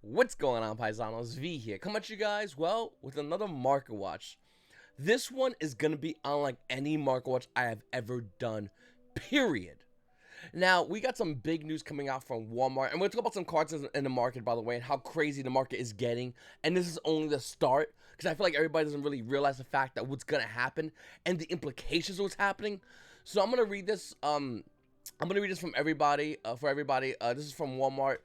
What's going on, Paisanos? V here, come at you guys, well, with another market watch. This one is going to be unlike any market watch I have ever done, period. Now, we got some big news coming out from Walmart, and we'll talk about some cards in the market, by the way, and how crazy the market is getting, and this is only the start, because I feel like everybody doesn't really realize the fact that what's going to happen, and the implications of what's happening. So I'm going to read this, from everybody, this is from Walmart.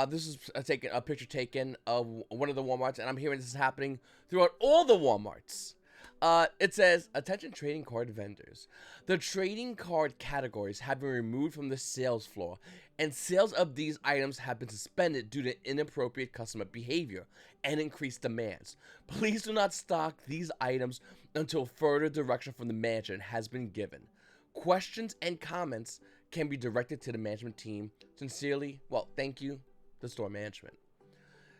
This is a picture taken of one of the Walmarts, and I'm hearing this is happening throughout all the Walmarts. It says, attention trading card vendors. The trading card categories have been removed from the sales floor, and sales of these items have been suspended due to inappropriate customer behavior and increased demands. Please do not stock these items until further direction from the management has been given. Questions and comments can be directed to the management team. Sincerely, well, thank you, the store management.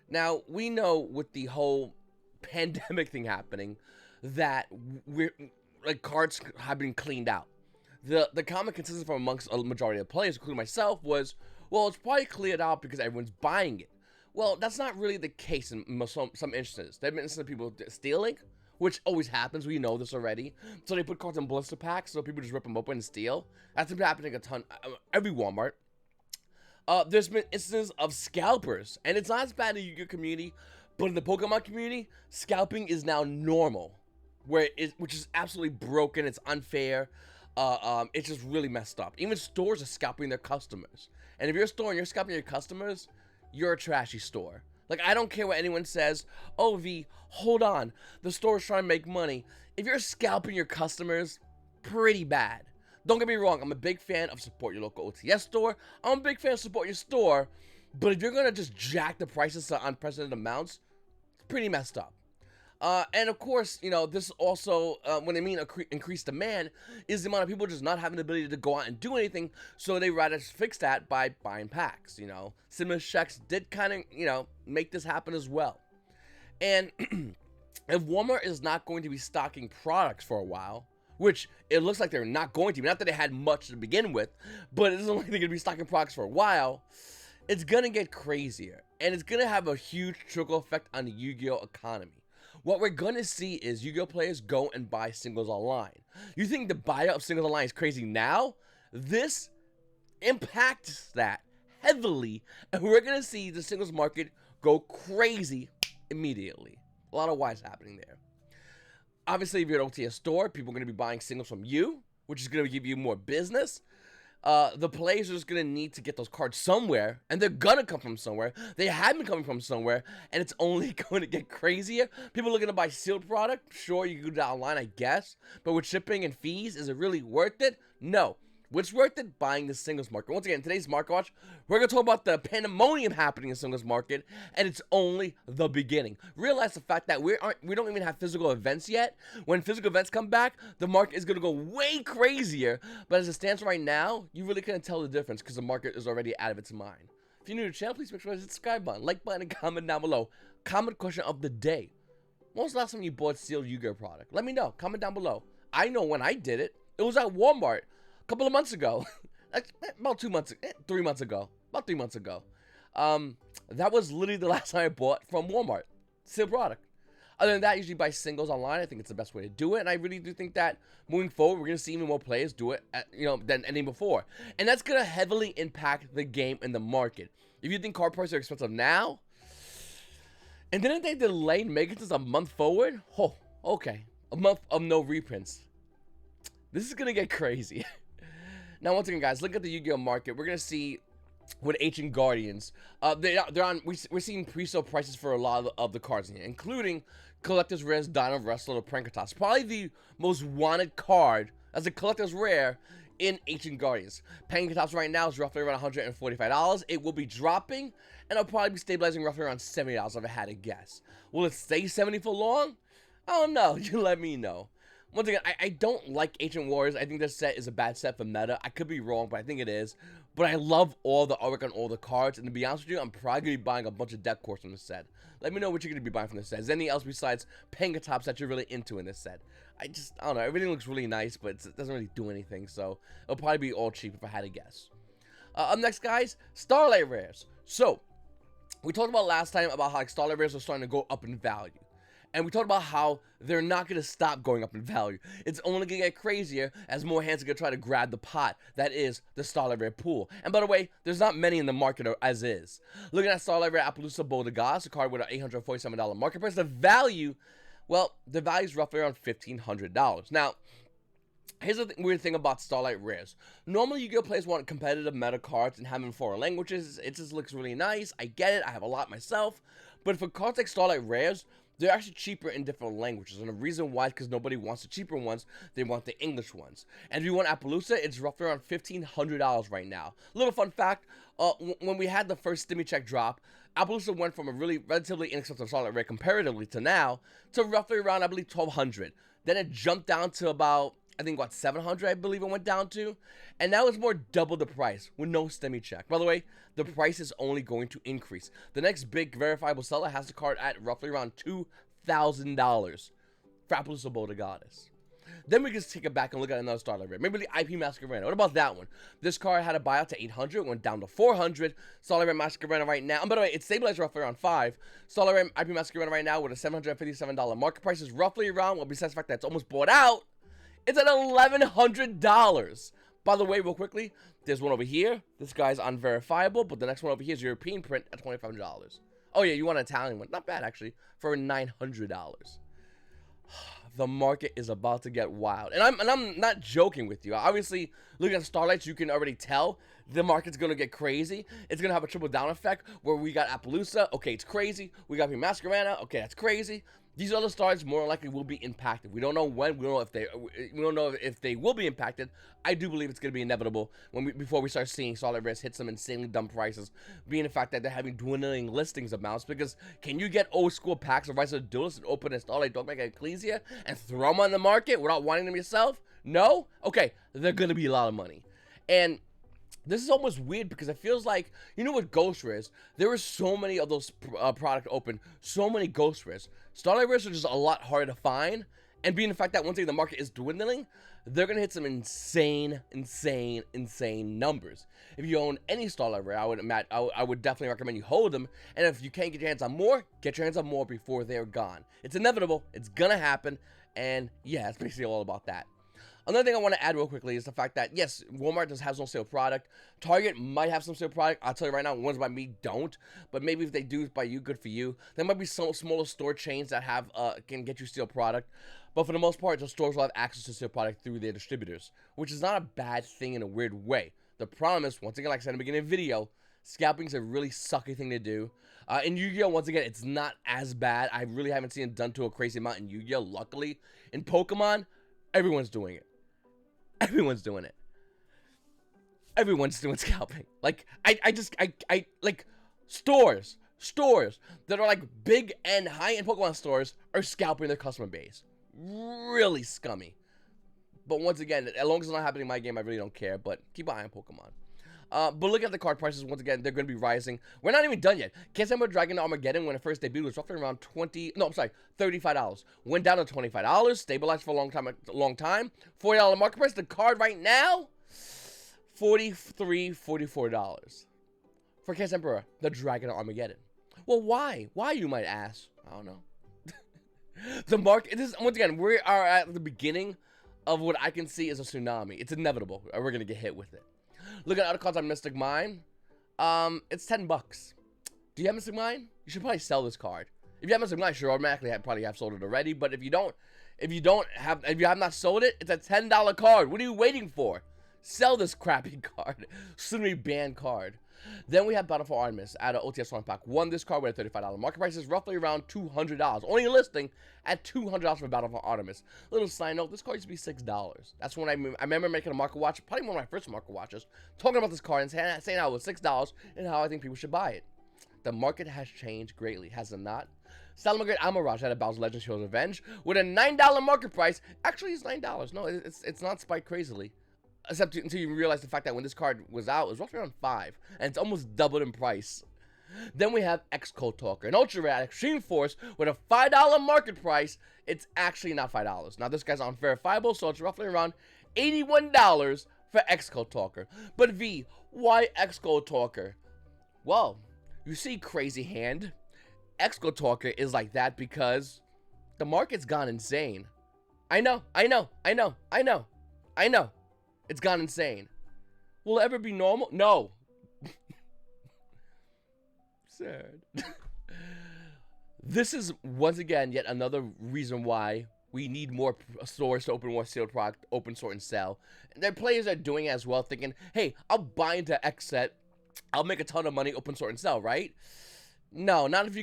Now, we know with the whole pandemic thing happening that cards have been cleaned out. The common consensus from amongst a majority of players, including myself, was, well, it's probably cleared out because everyone's buying it. Well, that's not really the case in some instances. There have been instances of people stealing, which always happens. We know this already. So they put cards in blister packs, so people just rip them open and steal. That's been happening a ton. Every Walmart. There's been instances of scalpers, and it's not as bad in the Yu-Gi-Oh community, but in the Pokemon community, scalping is now normal, which is absolutely broken. It's unfair. It's just really messed up. Even stores are scalping their customers, and if you're a store and you're scalping your customers, you're a trashy store. Like, I don't care what anyone says. Oh, V, hold on. The store's trying to make money. If you're scalping your customers, pretty bad. Don't get me wrong. I'm a big fan of support your local OTS store. I'm a big fan of support your store. But if you're going to just jack the prices to unprecedented amounts, it's pretty messed up. And of course, you know, this also, when I mean increased demand, is the amount of people just not having the ability to go out and do anything, so they rather fix that by buying packs, you know. Stimulus checks did kind of, you know, make this happen as well. And if Walmart is not going to be stocking products for a while, which it looks like they're not going to, not that they had much to begin with, but it doesn't look like they're going to be stocking products for a while, it's going to get crazier, and it's going to have a huge trickle effect on the Yu-Gi-Oh economy. What we're going to see is Yu-Gi-Oh players go and buy singles online. You think the buyout of singles online is crazy now? This impacts that heavily, and we're going to see the singles market go crazy immediately. A lot of whys happening there. Obviously, if you're an OTS store, people are going to be buying singles from you, which is going to give you more business. The players are just going to need to get those cards somewhere, and they're going to come from somewhere. They have been coming from somewhere, and it's only going to get crazier. People are looking to buy sealed product. Sure, you can do that online, I guess, but with shipping and fees, is it really worth it? No. What's worth it? Buying the singles market. Once again, in today's Market Watch, we're going to talk about the pandemonium happening in the singles market, and it's only the beginning. Realize the fact that we don't even have physical events yet. When physical events come back, the market is going to go way crazier, but as it stands right now, you really couldn't tell the difference because the market is already out of its mind. If you're new to the channel, please make sure to hit the subscribe button, like button, and comment down below. Comment question of the day. When was the last time you bought sealed Yu-Gi-Oh product? Let me know. Comment down below. I know when I did it. It was at Walmart. Couple of months ago, about 3 months ago, that was literally the last time I bought from Walmart, sealed product. Other than that, I usually buy singles online. I think it's the best way to do it, and I really do think that moving forward, we're going to see even more players do it, than any before, and that's going to heavily impact the game and the market. If you think card prices are expensive now, and didn't they delay Megaton's a month forward? Oh, okay, a month of no reprints. This is going to get crazy. Now, once again, guys, look at the Yu-Gi-Oh market. We're gonna see with Ancient Guardians. They're on. We're seeing pre-sale prices for a lot of the cards in here, including Collector's Rare's Dino Wrestler or Prankatos. Probably the most wanted card as a Collector's Rare in Ancient Guardians. Prankatos right now is roughly around $145. It will be dropping, and it'll probably be stabilizing roughly around $70 if I had to guess. Will it stay 70 for long? I don't know. You let me know. Once again, I don't like Ancient Warriors. I think this set is a bad set for meta. I could be wrong, but I think it is. But I love all the artwork on all the cards. And to be honest with you, I'm probably going to be buying a bunch of deck cores from this set. Let me know what you're going to be buying from this set. Is there anything else besides Pangatops that you're really into in this set? I don't know. Everything looks really nice, but it doesn't really do anything. So it'll probably be all cheap if I had to guess. Up next, guys, Starlight rares. So we talked about last time about how like Starlight rares are starting to go up in value. And we talked about how they're not going to stop going up in value. It's only going to get crazier as more hands are going to try to grab the pot that is the Starlight Rare pool. And by the way, there's not many in the market as is. Looking at Starlight Rare Appaloosa Bowl of Gods, a card with an $847 market price, the value is roughly around $1,500. Now, here's the weird thing about Starlight Rares. Normally, Yu-Gi-Oh! Players want competitive meta cards and have them in foreign languages. It just looks really nice. I get it. I have a lot myself. But for cards like Starlight Rares, they're actually cheaper in different languages. And the reason why is because nobody wants the cheaper ones. They want the English ones. And if you want Appaloosa, it's roughly around $1,500 right now. Little fun fact, when we had the first Stimmy Check drop, Appaloosa went from a relatively inexpensive Starlight Rare comparatively to now to roughly around, I believe, $1,200. Then it jumped down to about, I think, what, $700, I believe it went down to. And now it's more double the price with no Stimmy Check. By the way, the price is only going to increase. The next big verifiable seller has the card at roughly around $2,000 for Appaloosa Bowl of Goddess. Then we can take it back and look at another Starlight Rare. Maybe the IP Masquerade. What about that one? This card had a buyout to $800, went down to $400. Starlight Rare Masquerade right now. And by the way, it's stabilized roughly around $5. Starlight Rare IP Masquerade right now with a $757 market price is roughly around, well, besides the fact that it's almost bought out, it's at $1,100. By the way, real quickly, there's one over here. This guy's unverifiable, but the next one over here is European print at $2,500. Oh yeah, you want an Italian one. Not bad, actually, for $900. The market is about to get wild. And I'm not joking with you. Obviously, looking at Starlights, you can already tell the market's going to get crazy. It's going to have a triple down effect where we got Appaloosa. Okay, it's crazy. We got Masquerade. Okay, that's crazy. These other stars more likely will be impacted. We don't know when. We don't know if they will be impacted. I do believe it's going to be inevitable before we start seeing Starlight Rares hit some insanely dumb prices, being the fact that they're having dwindling listings amounts. Because can you get old school packs of Rise of the Duelist and open a Starlight Dogmaker Ecclesia and throw them on the market without wanting them yourself? No? Okay, they're going to be a lot of money. And this is almost weird because it feels like, you know what Ghost Rares, there were so many of those product open, so many Ghost Rares. Starlight Rares are just a lot harder to find, and being the fact that once again the market is dwindling, they're going to hit some insane numbers. If you own any Starlight Rare, I would definitely recommend you hold them, and if you can't get your hands on more, get your hands on more before they're gone. It's inevitable, it's going to happen, and yeah, it's basically all about that. Another thing I want to add real quickly is the fact that, yes, Walmart does have some sale product. Target might have some sale product. I'll tell you right now, ones by me don't. But maybe if they do by you, good for you. There might be some smaller store chains that have can get you steel product. But for the most part, the stores will have access to steel product through their distributors, which is not a bad thing in a weird way. The problem is, once again, like I said in the beginning of the video, scalping is a really sucky thing to do. In Yu-Gi-Oh, once again, it's not as bad. I really haven't seen it done to a crazy amount in Yu-Gi-Oh, luckily. In Pokemon, everyone's doing it. Everyone's doing it. Everyone's doing scalping. Like, I like, stores that are like big and high-end Pokemon stores are scalping their customer base. Really scummy. But once again, as long as it's not happening in my game, I really don't care. But keep an eye on Pokemon. But look at the card prices. Once again, they're going to be rising. We're not even done yet. Can't Dragon Armageddon, when it first debuted, was roughly around $35. Went down to $25. Stabilized for a long time. $40 market price. The card right now, $44. For Chaos Emperor, the Dragon Armageddon. Well, why? Why, you might ask? I don't know. The market, once again, we are at the beginning of what I can see as a tsunami. It's inevitable. We're going to get hit with it. Look at other cards on Mystic Mine. It's $10. Do you have Mystic Mine? You should probably sell this card. If you have Mystic Mine, you should automatically probably have sold it already. But if you have not sold it, it's a $10 card. What are you waiting for? Sell this crappy card. Tsunami banned card. Then we have Battle for Artemis at an OTS Strong Pack 1. This card with a $35 market price is roughly around $200. Only listing at $200 for Battle for Artemis. Little side note, this card used to be $6. That's when I remember making a market watch, probably one of my first market watches, talking about this card and saying how it was $6 and how I think people should buy it. The market has changed greatly, has it not? Salamangreat Amaraj at a Bowser Legends Heroes Revenge with a $9 market price. Actually, it's $9. No, it's not spiked crazily. Except until you realize the fact that when this card was out, it was roughly around $5. And it's almost doubled in price. Then we have X-Code Talker, an ultra rare Extreme Force with a $5 market price. It's actually not $5. Now, this guy's unverifiable, so it's roughly around $81 for X-Code Talker. But V, why X-Code Talker? Well, You see Crazy Hand. Exco Talker is like that because the market's gone insane. I know. It's gone insane. Will it ever be normal? No. Sad. This is, once again, yet another reason why we need more stores to open more sealed product, open, sort, and sell. And their players are doing it as well, thinking, hey, I'll buy into X set, I'll make a ton of money, open, sort, and sell, right? No, not if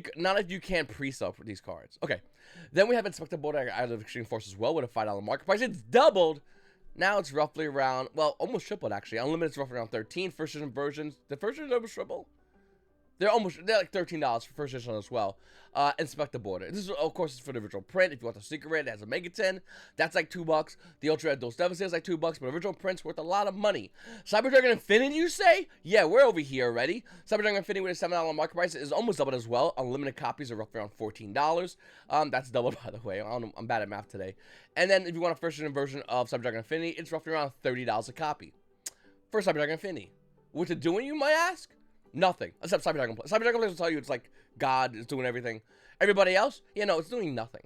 you can't pre-sell for these cards. Okay, then we have Inspector Border out of Extreme Force as well with a $5 market price. It's doubled. Now it's roughly around, well, almost tripled actually. Unlimited's roughly around 13. First edition versions, the first edition almost triple. They're like $13 for first edition as well. Inspector Border. This is, of course, it's for the original print. If you want the secret rare, it has a Mega 10. That's like $2. The Ultra Red Dose Devastator is like $2, but original print's worth a lot of money. Cyber Dragon Infinity, you say? Yeah, we're over here already. Cyber Dragon Infinity with a $7 market price is almost doubled as well. Unlimited copies are roughly around $14. That's doubled, by the way. I'm bad at math today. And then if you want a first edition version of Cyber Dragon Infinity, it's roughly around $30 a copy. For Cyber Dragon Infinity. What's it doing, you might ask? Nothing. Except Cyber Dragon Players. Cyber Dragon Players will tell you it's like God is doing everything. Everybody else? Yeah, no, it's doing nothing.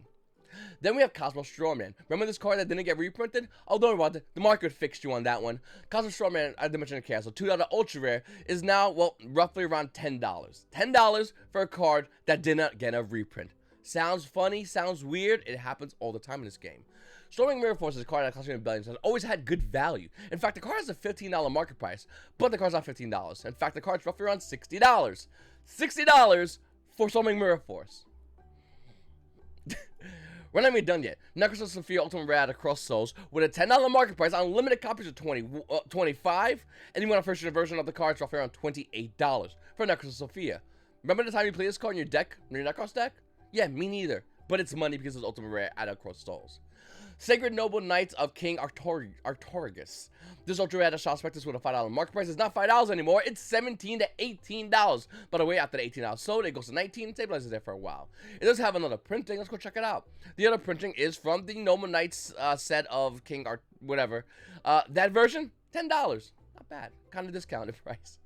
Then we have Cosmo Strawman. Remember this card that didn't get reprinted? Oh, don't worry about it. The market fixed you on that one. Cosmo Strawman, I didn't mention the cast. So $2 Ultra Rare is now, well, roughly around $10. $10 for a card that did not get a reprint. Sounds funny, sounds weird. It happens all the time in this game. Storming Mirror Force is a card that costs me billions and has always had good value. In fact, the card has a $15 market price, but the card's not $15. In fact, the card's roughly around $60. $60 for Storming Mirror Force. We're not even done yet. Necrosis Sophia Ultimate Rare out of Cross Souls with a $10 market price. Unlimited copies of 25, and you want a first edition version of the card, it's roughly around $28 for Necrosis Sophia. Remember the time you play this card in your deck, in your Necros deck? Yeah, me neither. But it's money because it's Ultimate Rare out of Cross Souls. Sacred Noble Knights of King Artorigus. This Ultra Rare Shot Spectres with a $5 market price is not $5 anymore. It's $17 to $18. By the way, after the $18 sold, it goes to $19 and stabilizes there for a while. It does have another printing. Let's go check it out. The other printing is from the Noble Knights set of King whatever. That version, $10. Not bad. Kind of discounted price.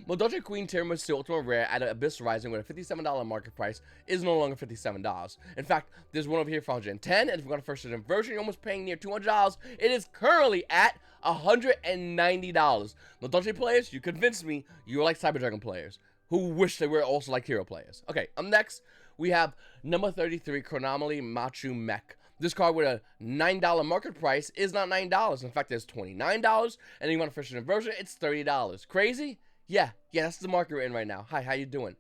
Modoche Queen Tiramisu Ultimate Rare at Abyss Rising with a $57 market price is no longer $57. In fact, there's one over here for $110, and if you got a first edition version, you're almost paying near $200. It is currently at $190. Modoche players, you convinced me you are like Cyber Dragon players who wish they were also like Hero players. Okay, next, we have number 33, Konami Machu Mech. This card with a $9 market price is not $9. In fact, it's $29, and you want a first edition version, it's $30. Crazy? Yeah, that's the market we're in right now. Hi, how you doing?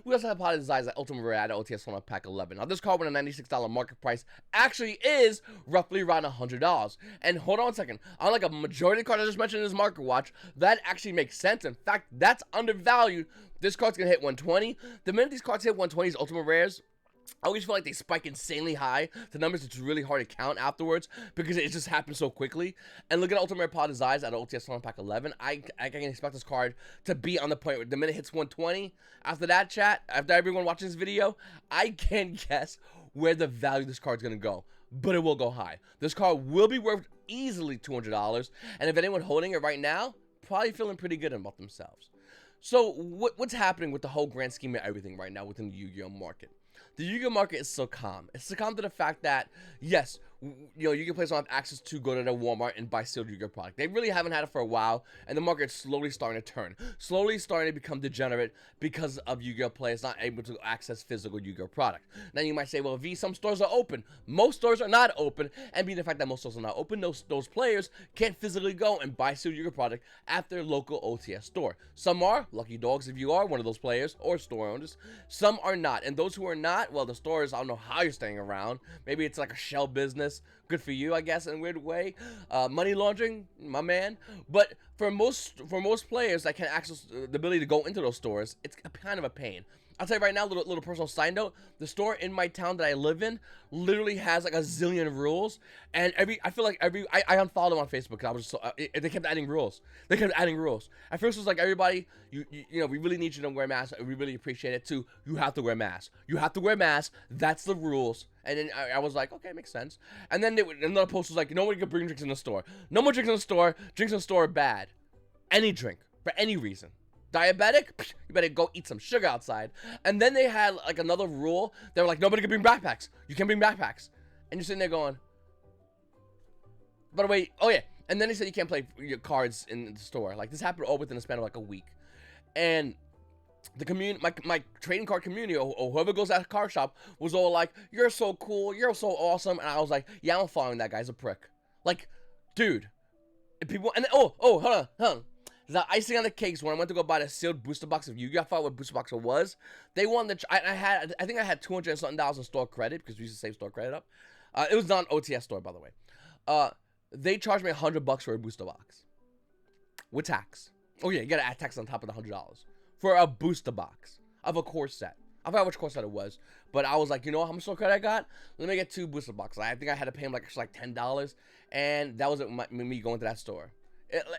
We also have Potted Designs at Ultimate Rare at OTS 1 Pack 11. Now, this card with a $96 market price actually is roughly around $100. And hold on a second. Unlike a majority of cards I just mentioned in this market watch, that actually makes sense. In fact, that's undervalued. This card's going to hit 120. The minute these cards hit 120, these Ultimate Rares, I always feel like they spike insanely high. The numbers, it's really hard to count afterwards because it just happens so quickly. And look at Ultimate Pod Designs at OTS 1 Pack 11. I can expect this card to be on the point where the minute it hits 120. After that, chat, after everyone watching this video, I can't guess where the value of this card is going to go. But it will go high. This card will be worth easily $200. And if anyone holding it right now, probably feeling pretty good about themselves. So what's happening with the whole grand scheme of everything right now within the Yu-Gi-Oh market? The Yu-Gi-Oh market is so calm. It's so calm to the fact that, yes, Yu-Gi-Oh players don't have access to go to the Walmart and buy sealed Yu-Gi-Oh product. They really haven't had it for a while, and the market's slowly starting to turn. Slowly starting to become degenerate because of Yu-Gi-Oh players not able to access physical Yu-Gi-Oh product. Now you might say, well, V, some stores are open. Most stores are not open, and being the fact that most stores are not open, those players can't physically go and buy sealed Yu-Gi-Oh product at their local OTS store. Some are, lucky dogs if you are one of those players or store owners. Some are not, and those who are not, well, the stores, I don't know how you're staying around. Maybe it's like a shell business. Good for you, I guess, in a weird way. Money laundering, my man. But for most players that can access the ability to go into those stores, it's kind of a pain. I'll tell you right now, little personal side note, the store in my town that I live in literally has like a zillion rules, and I feel like I unfollowed them on Facebook because I was so, they kept adding rules. They kept adding rules. At first it was like, everybody, you know, we really need you to wear masks. We really appreciate it too. You have to wear masks. You have to wear masks. That's the rules. And then I was like, okay, makes sense. And then another post was like, no one can bring drinks in the store. No more drinks in the store. Drinks in the store are bad. Any drink for any reason. Diabetic? Psh, you better go eat some sugar outside. And then they had like another rule. They were like, nobody can bring backpacks. You can't bring backpacks. And you're sitting there going, by the way, oh yeah. And then they said you can't play your cards in the store. Like, this happened all within a span of like a week. And the community, my trading card community, or whoever goes at a card shop, was all like, you're so cool, you're so awesome. And I was like, yeah, I'm following that guy's a prick. Like, dude. And people, and hold on. The icing on the cakes, when I went to go buy the sealed booster box of Yu-Gi-Oh! I forgot what booster box it was. They wanted to, I think I had $200 and something in store credit, because we used to save store credit up. It was not an OTS store, by the way. They charged me $100 for a booster box. With tax. Oh yeah, you gotta add tax on top of the $100. For a booster box of a core set. I forgot which core set it was. But I was like, you know how much store credit I got? Let me get 2 booster boxes. I think I had to pay them like $10. And that was me going to that store.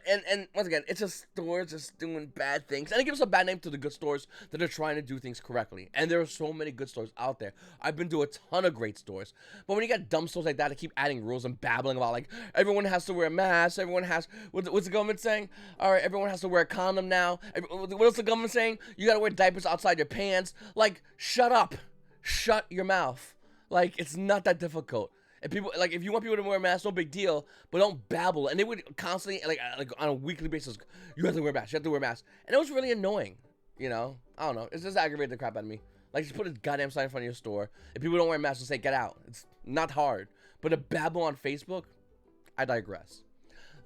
And once again, it's a store just doing bad things, and it gives a bad name to the good stores that are trying to do things correctly. And there are so many good stores out there. I've been to a ton of great stores, but when you got dumb stores like that that keep adding rules and babbling about like everyone has to wear a mask, everyone has what's the government saying? All right, everyone has to wear a condom now. What else the government saying? You gotta wear diapers outside your pants. Like, shut up, shut your mouth. Like, it's not that difficult. And people, like, if you want people to wear masks, no big deal, but don't babble. And they would constantly, like on a weekly basis, you have to wear masks, you have to wear masks. And it was really annoying, you know? I don't know. It's just aggravated the crap out of me. Like, just put a goddamn sign in front of your store. If people don't wear masks, just say, get out. It's not hard. But to babble on Facebook, I digress.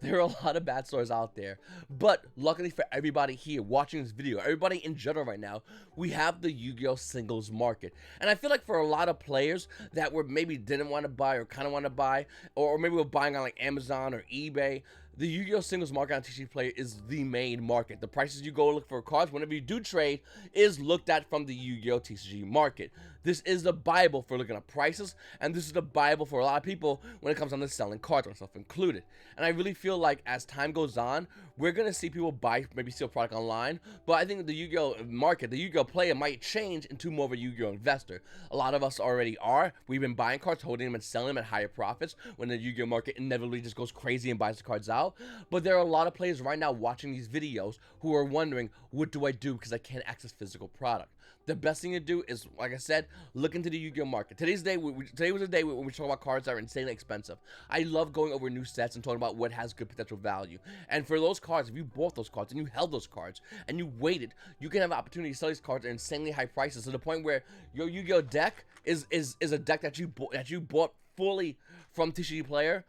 There are a lot of bad stores out there, but luckily for everybody here watching this video, everybody in general right now, we have the Yu-Gi-Oh! Singles market. And I feel like for a lot of players that were maybe didn't want to buy or kind of want to buy, or maybe were buying on like Amazon or eBay, the Yu-Gi-Oh! Singles market on TCG Player is the main market. The prices you go look for cards whenever you do trade is looked at from the Yu-Gi-Oh! TCG market. This is the Bible for looking at prices, and this is the Bible for a lot of people when it comes down to selling cards, myself included. And I really feel like as time goes on, we're going to see people buy, maybe steal product online, but I think the Yu-Gi-Oh! Market, the Yu-Gi-Oh! Player might change into more of a Yu-Gi-Oh! Investor. A lot of us already are. We've been buying cards, holding them and selling them at higher profits when the Yu-Gi-Oh! Market inevitably just goes crazy and buys the cards out. But there are a lot of players right now watching these videos who are wondering, what do I do because I can't access physical product? The best thing to do is, like I said, look into the Yu-Gi-Oh! Market. Today was a day when we talk about cards that are insanely expensive. I love going over new sets and talking about what has good potential value. And for those cards, if you bought those cards and you held those cards and you waited, you can have an opportunity to sell these cards at insanely high prices to the point where your Yu-Gi-Oh! Deck is a deck that you bought fully from TCG Player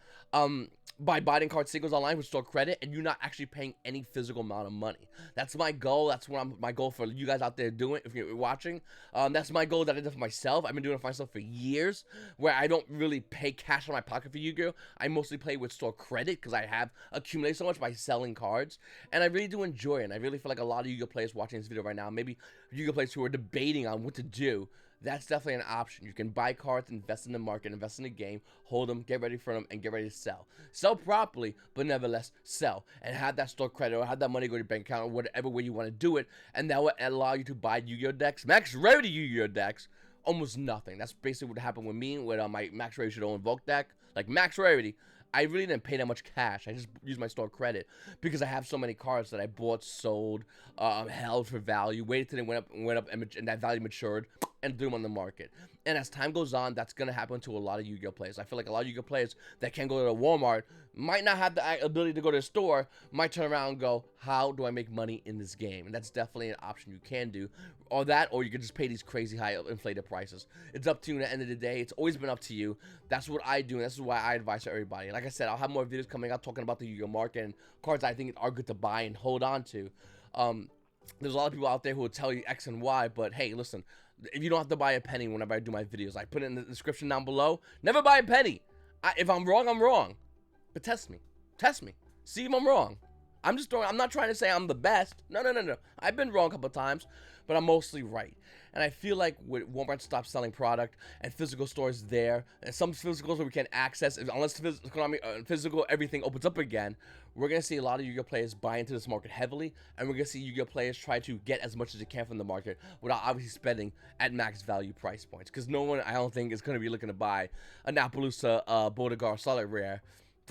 by buying card singles online with store credit, and you're not actually paying any physical amount of money. That's my goal. That's what my goal for you guys out there doing. If you're watching, that's my goal that I did for myself. I've been doing it for myself for years, where I don't really pay cash on my pocket for Yu-Gi-Oh! I mostly play with store credit because I have accumulated so much by selling cards, and I really do enjoy it. And I really feel like a lot of Yu-Gi-Oh! Players watching this video right now, maybe Yu-Gi-Oh! Players who are debating on what to do, that's definitely an option. You can buy cards, invest in the market, invest in the game, hold them, get ready for them, and get ready to sell. Sell properly, but nevertheless sell. And have that store credit or have that money go to your bank account or whatever way you want to do it. And that will allow you to buy Yu-Gi-Oh! Decks, max rarity Yu-Gi-Oh! Decks, almost nothing. That's basically what happened with me with my max rarity Shadow Invoke deck. Like max rarity, I really didn't pay that much cash. I just used my store credit because I have so many cards that I bought, sold, held for value, waited till they went up, and that value matured, and threw them on the market. And as time goes on, that's going to happen to a lot of Yu-Gi-Oh! Players. I feel like a lot of Yu-Gi-Oh! Players that can go to Walmart might not have the ability to go to a store, might turn around and go, how do I make money in this game? And that's definitely an option you can do. Or that, or you can just pay these crazy high inflated prices. It's up to you at the end of the day. It's always been up to you. That's what I do, and this is why I advise everybody. And like I said, I'll have more videos coming out talking about the Yu-Gi-Oh! Market and cards I think are good to buy and hold on to. There's a lot of people out there who will tell you X and Y, but hey, listen, if you don't have to buy a penny whenever I do my videos, I put it in the description down below. Never buy a penny. If I'm wrong, I'm wrong. But test me. Test me. See if I'm wrong. I'm not trying to say I'm the best. No. I've been wrong a couple of times, but I'm mostly right. And I feel like with Walmart stops selling product and physical stores there, and some physical stores we can't access, unless Konami, physical everything opens up again, we're going to see a lot of Yu-Gi-Oh! Players buy into this market heavily, and we're going to see Yu-Gi-Oh! Players try to get as much as they can from the market without obviously spending at max value price points. Because no one, I don't think, is going to be looking to buy a Napaloosa, Bodegar, Starlight Rare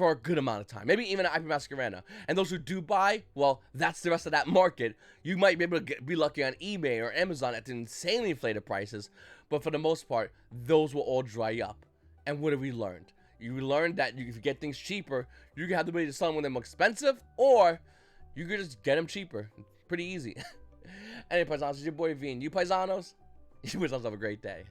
for a good amount of time, maybe even an IP Masquerena. And those who do buy, well, that's the rest of that market. You might be able to be lucky on eBay or Amazon at the insanely inflated prices, but for the most part, those will all dry up. And what have we learned? You learned that if you get things cheaper, you can have the ability to sell them when they're more expensive, or you can just get them cheaper. Pretty easy. Anyway, Paisanos, it's your boy V, and you Paisanos, you guys have a great day.